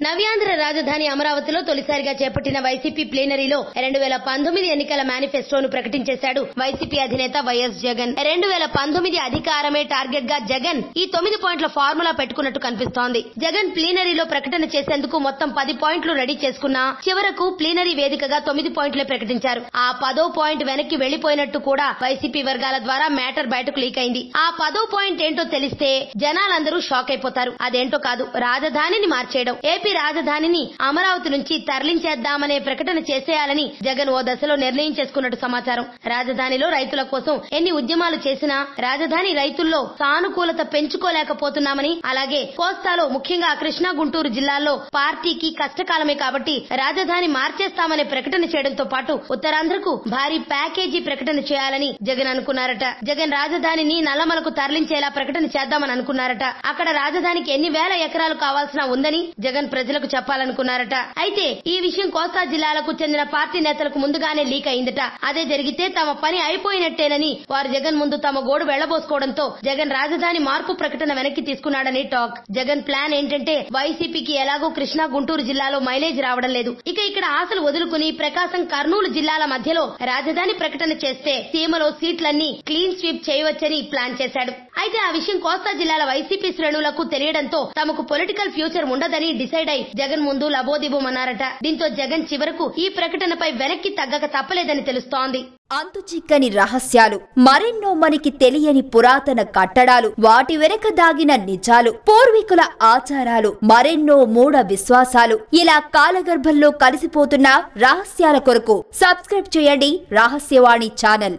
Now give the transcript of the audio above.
నవ్యాంధ్ర రాజధాని అమరావతిలో తొలిసారిగా చేపట్టిన వైసీపీ ప్లీనరీలో 2019 ఎన్నికల మేనిఫెస్టోను ప్రకటించేశాడు వైసీపీ అధినేత వైఎస్ జగన్. 2019 అధికారమే టార్గెట్ గా జగన్ ఈ 9 పాయింట్ల ఫార్ములా పెట్టుకున్నట్టు కనిపిస్తోంది. జగన్ ప్లీనరీలో ప్రకటన చేసేందుకు మొత్తం 10 పాయింట్లు రెడీ చేసుకున్నా చివరకు ప్లీనరీ వేదికగా 9 పాయింట్లే ప్రకటించారు. ఆ 10వ పాయింట్ వెనక్కి వెళ్లిపోయినట్టు కూడా వైసీపీ వర్గాల ద్వారా మ్యాటర్ బయటకు లీక్ అయింది. ఆ 10వ పాయింట్ ఏంటో తెలిస్తే జనాలందరూ షాక్ అయిపోతారు. అదేంటో కాదు, రాజధానిని మార్చేయడం. ఏపీ రాజధానిని అమరావతి నుంచి తరలించేద్దామనే ప్రకటన చేసేయాలని జగన్ ఓ దశలో నిర్ణయం చేసుకున్నట్టు సమాచారం. రాజధానిలో రైతుల కోసం ఎన్ని ఉద్యమాలు చేసినా రాజధాని రైతుల్లో సానుకూలత పెంచుకోలేకపోతున్నామని, అలాగే కోస్తాలో ముఖ్యంగా కృష్ణా గుంటూరు జిల్లాల్లో పార్టీకి కష్టకాలమే కాబట్టి రాజధాని మార్చేస్తామనే ప్రకటన చేయడంతో పాటు ఉత్తరాంధ్రకు భారీ ప్యాకేజీ ప్రకటన చేయాలని జగన్ అనుకున్నారట. జగన్ రాజధానిని నల్లమలకు తరలించేలా ప్రకటన చేద్దామని అనుకున్నారట. అక్కడ రాజధానికి ఎన్ని వేల ఎకరాలు కావాల్సిన ఉందని జగన్ ప్రజలకు చెప్పాలనుకున్నారట. అయితే ఈ విషయం కోస్తా జిల్లాలకు చెందిన పార్టీ నేతలకు ముందుగానే లీక్ అయిందట. అదే జరిగితే తమ పని అయిపోయినట్టేనని వారు జగన్ ముందు తమ గోడు వెళ్లబోసుకోవడంతో జగన్ రాజధాని మార్పు ప్రకటన వెనక్కి తీసుకున్నాడని టాక్. జగన్ ప్లాన్ ఏంటంటే వైసీపీకి ఎలాగో కృష్ణా గుంటూరు జిల్లాలో మైలేజ్ రావడం లేదు. ఇక్కడ ఆశలు వదులుకుని ప్రకాశం కర్నూలు జిల్లాల మధ్యలో రాజధాని ప్రకటన చేస్తే సీమలో సీట్లన్నీ క్లీన్ స్వీప్ చేయవచ్చని ప్లాన్ చేశాడు. అయితే ఆ విషయం కోస్తా జిల్లాల వైసీపీ శ్రేణులకు తెలియడంతో తమకు పొలిటికల్ ఫ్యూచర్ ఉండదని డిసైడ్ అయి జగన్ ముందు లబోదిబోమన్నారట. దీంతో జగన్ చివరకు ఈ ప్రకటనపై వెనక్కి తగ్గక తప్పలేదని తెలుస్తోంది. అంతుచిక్కని రహస్యాలు, మరెన్నో మనకి తెలియని పురాతన కట్టడాలు, వాటి వెనక దాగిన నిజాలు, పూర్వీకుల ఆచారాలు, మరెన్నో మూఢ విశ్వాసాలు, ఇలా కాలగర్భంలో కలిసిపోతున్న రహస్యాల కొరకు సబ్స్క్రైబ్ చేయండి రహస్యవాణి ఛానల్.